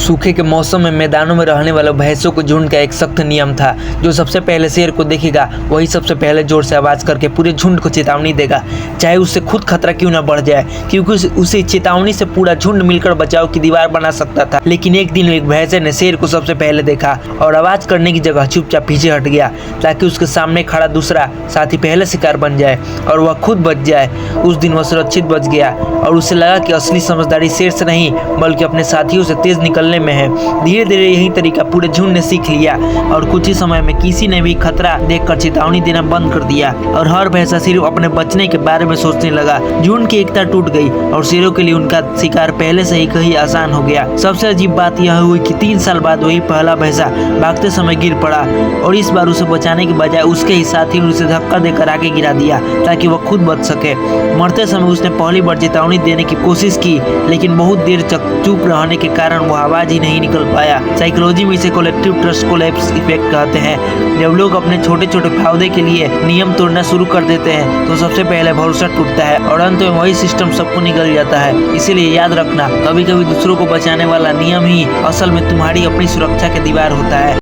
सूखे के मौसम में मैदानों में रहने वाले भैंसों के झुंड का एक सख्त नियम था। जो सबसे पहले शेर को देखेगा वही सबसे पहले जोर से आवाज करके पूरे झुंड को चेतावनी देगा, चाहे उससे खुद खतरा क्यों न बढ़ जाए, क्योंकि उसे चेतावनी से पूरा झुंड मिलकर बचाव की दीवार बना सकता था। लेकिन एक दिन एक भैंसे ने शेर को सबसे पहले देखा और आवाज करने की जगह चुपचाप पीछे हट गया ताकि उसके सामने खड़ा दूसरा साथी पहले शिकार बन जाए और वह खुद बच जाए। उस दिन वह सुरक्षित बच गया और उसे लगा कि असली समझदारी शेर से नहीं बल्कि अपने साथियों से तेज निकलने में है। धीरे धीरे यही तरीका पूरे झुंड ने सीख लिया और कुछ ही समय में किसी ने भी खतरा देखकर चेतावनी देना बंद कर दिया और हर भैंसा सिर्फ अपने बचने के बारे में सोचने लगा। झुंड की एकता टूट गई और शेरों के लिए उनका शिकार पहले से ही कहीं आसान हो गया। सबसे अजीब बात यह हुई कि 3 साल बाद वही पहला भैंसा भागते समय गिर पड़ा और इस बार उसे बचाने के बजाय उसके ही साथी ने उसे धक्का देकर आगे गिरा दिया ताकि वह खुद बच सके। मरते समय उसने पहली बार चेतावनी देने की कोशिश की लेकिन बहुत देर तक चुप रहने के कारण वो आवाज ही नहीं निकल पाया। साइकोलॉजी में इसे कलेक्टिव ट्रस्ट कोलैप्स इफेक्ट कहते हैं। जब लोग अपने छोटे छोटे फायदे के लिए नियम तोड़ना शुरू कर देते हैं तो सबसे पहले भरोसा टूटता है और अंत में वही सिस्टम सबको निकल जाता है। इसीलिए याद रखना, कभी कभी दूसरों को बचाने वाला नियम ही असल में तुम्हारी अपनी सुरक्षा की दीवार होता है।